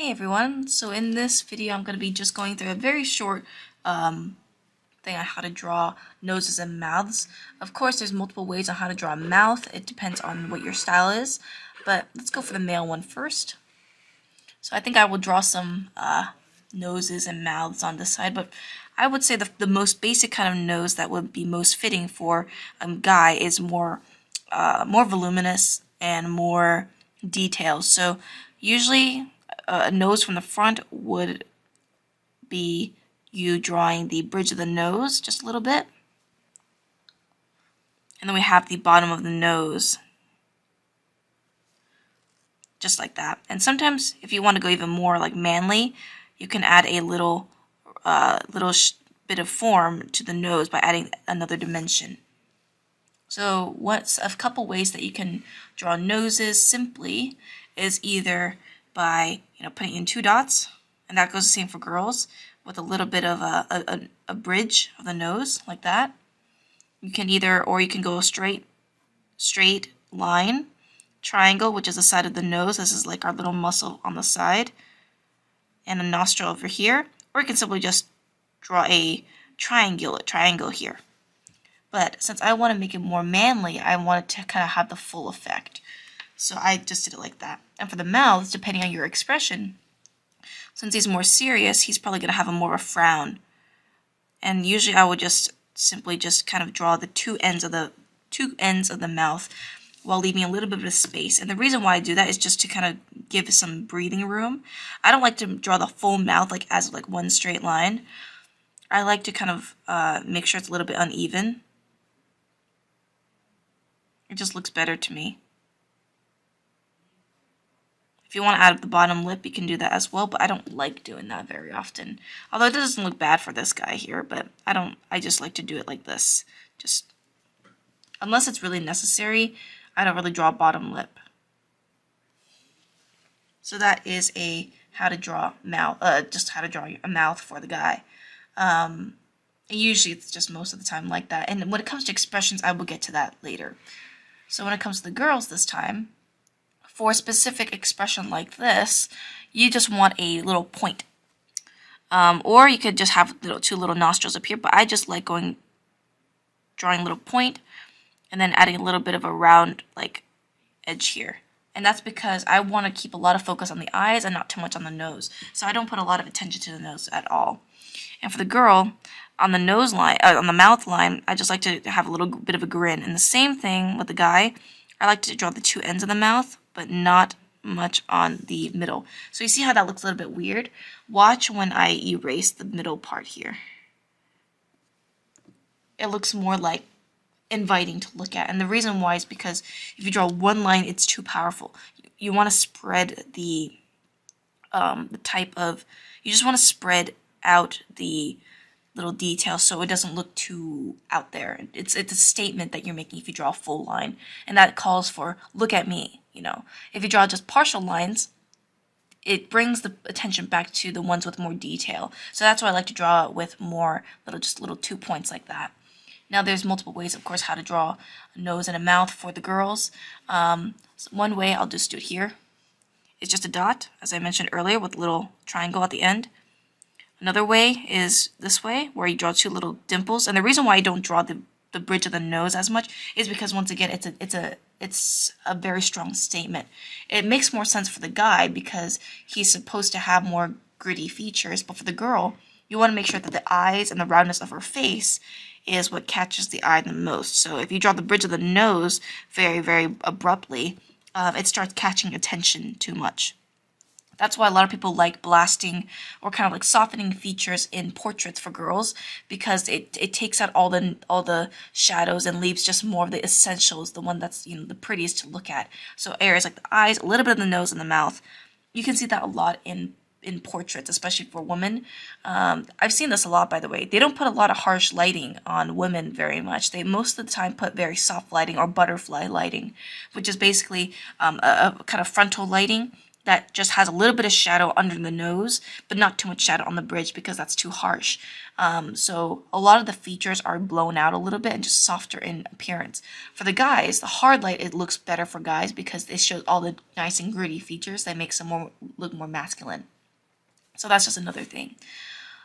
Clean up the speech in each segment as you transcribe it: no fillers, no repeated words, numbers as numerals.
Hey everyone, so in this video I'm going to be just going through a very short thing on how to draw noses and mouths. Of course there's multiple ways on how to draw a mouth, it depends on what your style is, but let's go for the male one first. So I think I will draw some noses and mouths on this side, but I would say the most basic kind of nose that would be most fitting for a guy is more voluminous and more detailed. So usually a nose from the front would be you drawing the bridge of the nose just a little bit. And then we have the bottom of the nose, just like that. And sometimes if you want to go even more like manly, you can add a little bit of form to the nose by adding another dimension. So what's a couple ways that you can draw noses simply is either by putting in two dots, and that goes the same for girls, with a little bit of a bridge of the nose like that. You can you can go straight line, triangle, which is the side of the nose. This is like our little muscle on the side, and a nostril over here. Or you can simply just draw a triangle here. But since I want to make it more manly, I want it to kind of have the full effect. So I just did it like that. And for the mouths, depending on your expression, since he's more serious, he's probably going to have more of a frown. And usually I would just simply kind of draw the two ends of the mouth while leaving a little bit of space. And the reason why I do that is just to kind of give some breathing room. I don't like to draw the full mouth as one straight line. I like to kind of make sure it's a little bit uneven. It just looks better to me. If you want to add the bottom lip, you can do that as well, but I don't like doing that very often. Although it doesn't look bad for this guy here, but I just like to do it like this. Just, unless it's really necessary, I don't really draw a bottom lip. So that is how to draw mouth, just how to draw a mouth for the guy. Usually it's just most of the time like that. And when it comes to expressions, I will get to that later. So when it comes to the girls this time, for a specific expression like this, you just want a little point. Or you could just have two little nostrils up here, but I just like drawing a little point and then adding a little bit of a round edge here. And that's because I want to keep a lot of focus on the eyes and not too much on the nose. So I don't put a lot of attention to the nose at all. And for the girl, on the nose line, on the mouth line, I just like to have a little bit of a grin. And the same thing with the guy. I like to draw the two ends of the mouth, but not much on the middle. So you see how that looks a little bit weird? Watch when I erase the middle part here. It looks more like inviting to look at. And the reason why is because if you draw one line, it's too powerful. You want to spread the you just want to spread out the little details so it doesn't look too out there. It's a statement that you're making if you draw a full line, and that calls for look at me. If you draw just partial lines, it brings the attention back to the ones with more detail. So that's why I like to draw with more little 2 points like that. Now there's multiple ways, of course, how to draw a nose and a mouth for the girls. So one way, I'll just do it here. It's just a dot, as I mentioned earlier, with a little triangle at the end. Another way is this way, where you draw two little dimples. And the reason why I don't draw the bridge of the nose as much is because, once again, it's a very strong statement. It makes more sense for the guy because he's supposed to have more gritty features, but for the girl, you want to make sure that the eyes and the roundness of her face is what catches the eye the most. So if you draw the bridge of the nose very, very abruptly, it starts catching attention too much. That's why a lot of people like blasting or kind of softening features in portraits for girls, because it takes out all the shadows and leaves just more of the essentials, the one that's the prettiest to look at. So areas like the eyes, a little bit of the nose and the mouth. You can see that a lot in portraits, especially for women. I've seen this a lot, by the way. They don't put a lot of harsh lighting on women very much. They most of the time put very soft lighting or butterfly lighting, which is basically a kind of frontal lighting. that just has a little bit of shadow under the nose, but not too much shadow on the bridge because that's too harsh. So a lot of the features are blown out a little bit and just softer in appearance. For the guys, the hard light, it looks better for guys because it shows all the nice and gritty features that makes them look more masculine. So that's just another thing.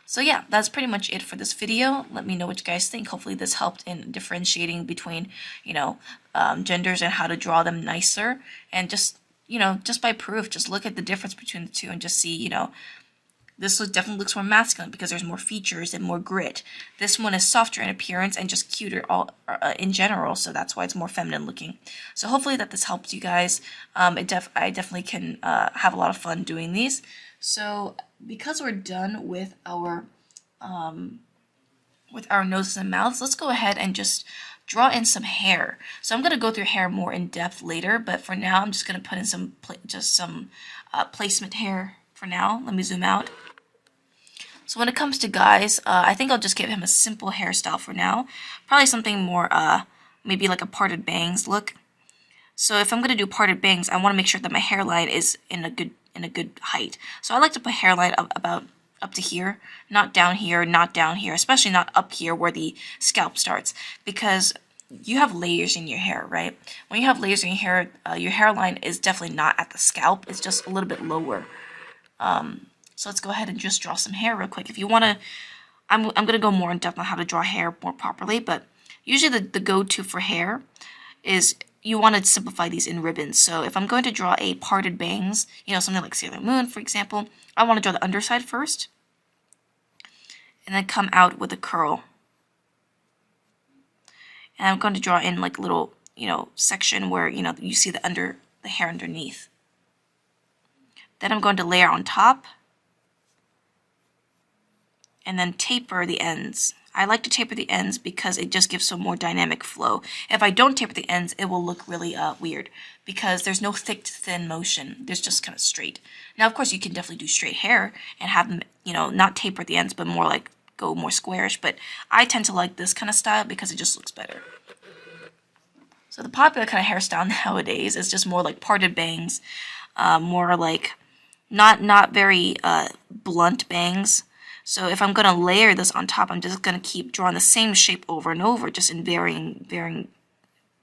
So yeah, that's pretty much it for this video. Let me know what you guys think. Hopefully this helped in differentiating between, genders and how to draw them nicer. And just, just by proof, just look at the difference between the two and just see, this definitely looks more masculine because there's more features and more grit. This one is softer in appearance and just cuter in general, so that's why it's more feminine looking. So hopefully that this helps you guys. I definitely can have a lot of fun doing these. So because we're done with our noses and mouths, let's go ahead and just draw in some hair. So I'm going to go through hair more in depth later, but for now I'm just going to put in some placement hair for now. Let me zoom out. So when it comes to guys, I think I'll just give him a simple hairstyle for now. Probably something more, maybe like a parted bangs look. So if I'm going to do parted bangs, I want to make sure that my hairline is in a good height. So I like to put hairline about up to here, not down here, especially not up here where the scalp starts, because you have layers in your hair, right? When you have layers in your hairline is definitely not at the scalp. It's just a little bit lower. So let's go ahead and just draw some hair real quick. If you want to, I'm going to go more in depth on how to draw hair more properly, but usually the go-to for hair is you want to simplify these in ribbons. So if I'm going to draw a parted bangs, something like Sailor Moon, for example, I want to draw the underside first and then come out with a curl. And I'm going to draw in like little, section where, you see the hair underneath. Then I'm going to layer on top and then taper the ends. I like to taper the ends because it just gives some more dynamic flow. If I don't taper the ends, it will look really weird because there's no thick to thin motion. There's just kind of straight. Now, of course, you can definitely do straight hair and have them, not taper the ends, but more like go more squarish. But I tend to like this kind of style because it just looks better. So the popular kind of hairstyle nowadays is just more like parted bangs, more like not very blunt bangs. So if I'm going to layer this on top, I'm just going to keep drawing the same shape over and over, just in varying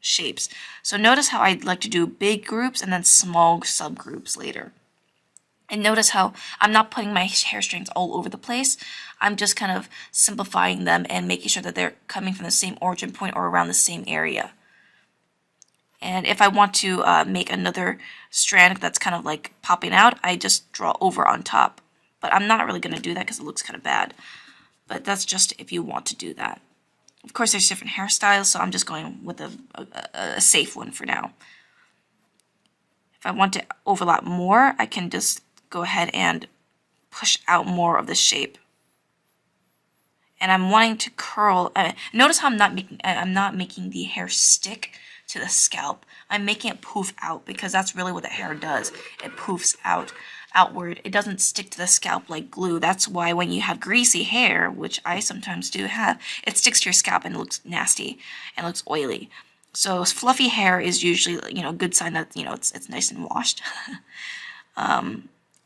shapes. So notice how I like to do big groups and then small subgroups later. And notice how I'm not putting my hair strands all over the place. I'm just kind of simplifying them and making sure that they're coming from the same origin point or around the same area. And if I want to make another strand that's kind of like popping out, I just draw over on top. But I'm not really going to do that because it looks kind of bad. But that's just if you want to do that. Of course, there's different hairstyles, so I'm just going with a safe one for now. If I want to overlap more, I can just go ahead and push out more of the shape. And I'm wanting to curl. Notice how I'm not making the hair stick to the scalp. I'm making it poof out because that's really what the hair does. It poofs outward. It doesn't stick to the scalp like glue. That's why when you have greasy hair, which I sometimes do have, it sticks to your scalp and it looks nasty and looks oily. So fluffy hair is usually, a good sign that, it's nice and washed.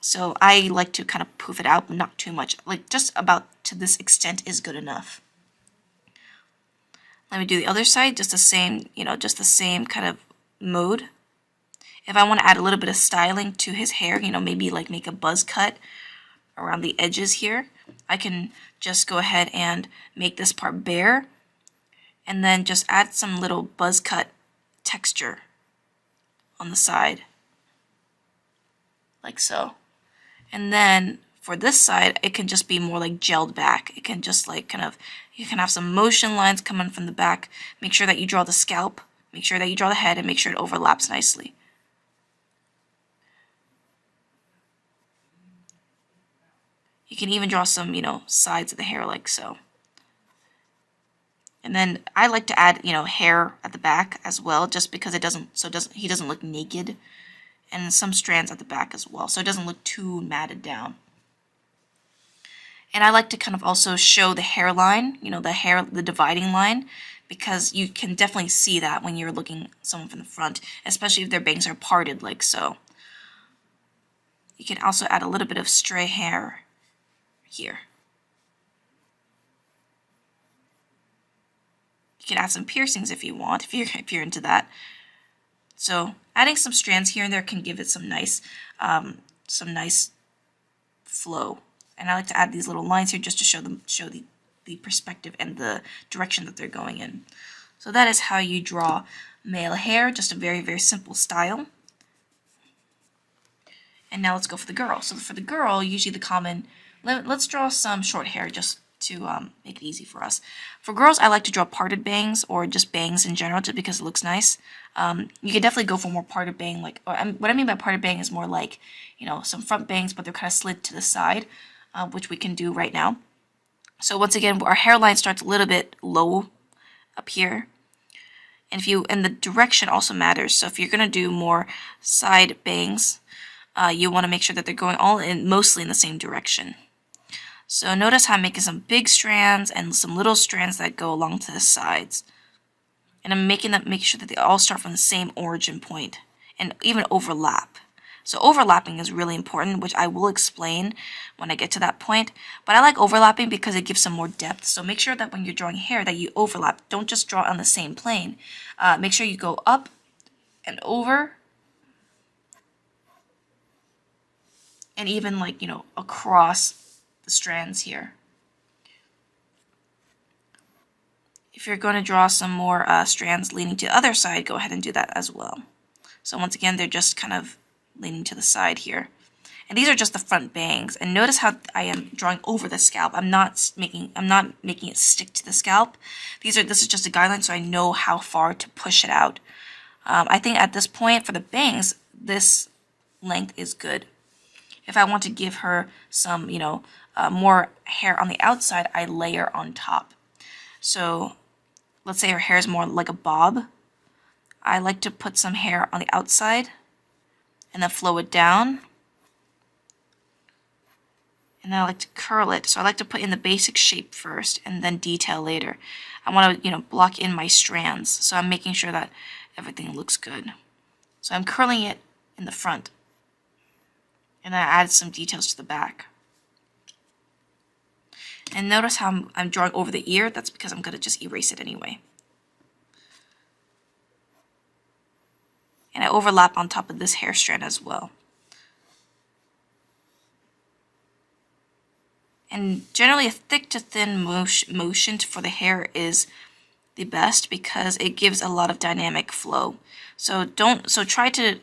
So I like to kind of poof it out, but not too much. Like just about to this extent is good enough. Let me do the other side, just the same, just the same kind of mode. If I want to add a little bit of styling to his hair, maybe like make a buzz cut around the edges here, I can just go ahead and make this part bare and then just add some little buzz cut texture on the side, like so. And then for this side, it can just be more like gelled back. It can just like you can have some motion lines coming from the back. Make sure that you draw the scalp, make sure that you draw the head, and make sure it overlaps nicely. You can even draw some, sides of the hair like so. And then I like to add, hair at the back as well, just because he doesn't look naked. And some strands at the back as well, so it doesn't look too matted down. And I like to kind of also show the hairline, the dividing line, because you can definitely see that when you're looking at someone from the front, especially if their bangs are parted like so. you can also add a little bit of stray hair here. You can add some piercings if you want, if you're into that. So adding some strands here and there can give it some nice flow. And I like to add these little lines here just to show the perspective and the direction that they're going in. So that is how you draw male hair, just a very, very simple style. And now let's go for the girl. So for the girl, usually the common, let's draw some short hair just to make it easy for us. For girls, I like to draw parted bangs or just bangs in general just because it looks nice. You can definitely go for more parted bang, what I mean by parted bang is more like, some front bangs, but they're kind of slid to the side, which we can do right now. So once again, our hairline starts a little bit low up here. And the direction also matters. So if you're going to do more side bangs, you want to make sure that they're going mostly in the same direction. So notice how I'm making some big strands and some little strands that go along to the sides. And I'm making sure that they all start from the same origin point and even overlap. So overlapping is really important, which I will explain when I get to that point. But I like overlapping because it gives some more depth. So make sure that when you're drawing hair that you overlap. Don't just draw on the same plane. Make sure you go up and over. And even across the strands here. If you're going to draw some more strands leaning to the other side, go ahead and do that as well. So once again, they're just kind of leaning to the side here. And these are just the front bangs. And notice how I am drawing over the scalp. I'm not making it stick to the scalp. This is just a guideline so I know how far to push it out. I think at this point for the bangs, this length is good. If I want to give her some, more hair on the outside, I layer on top. So let's say her hair is more like a bob. I like to put some hair on the outside and then flow it down. And then I like to curl it. So I like to put in the basic shape first and then detail later. I want to, block in my strands. So I'm making sure that everything looks good. So I'm curling it in the front. And then I add some details to the back. And notice how I'm drawing over the ear. That's because I'm going to just erase it anyway. And I overlap on top of this hair strand as well. And generally a thick to thin motion for the hair is the best because it gives a lot of dynamic flow. So try to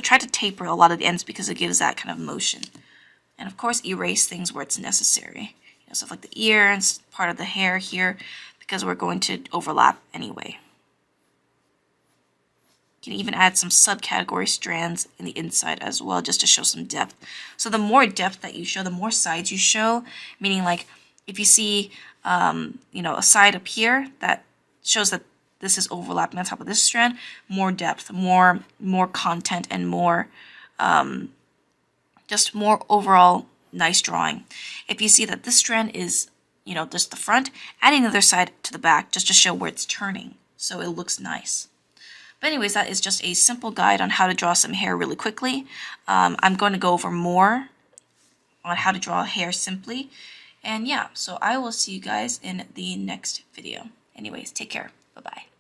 try to taper a lot of the ends because it gives that kind of motion. And of course erase things where it's necessary. Stuff like the ear and part of the hair here because we're going to overlap anyway. You can even add some subcategory strands in the inside as well just to show some depth. So the more depth that you show, the more sides you show, meaning like if you see a side up here that shows that this is overlapping on top of this strand, more depth, more content, and more just more overall nice drawing. If you see that this strand is just the front, adding the other side to the back just to show where it's turning so it looks nice. But anyways, that is just a simple guide on how to draw some hair really quickly. I'm going to go over more on how to draw hair simply. And yeah, so I will see you guys in the next video. Anyways, take care. Bye-bye.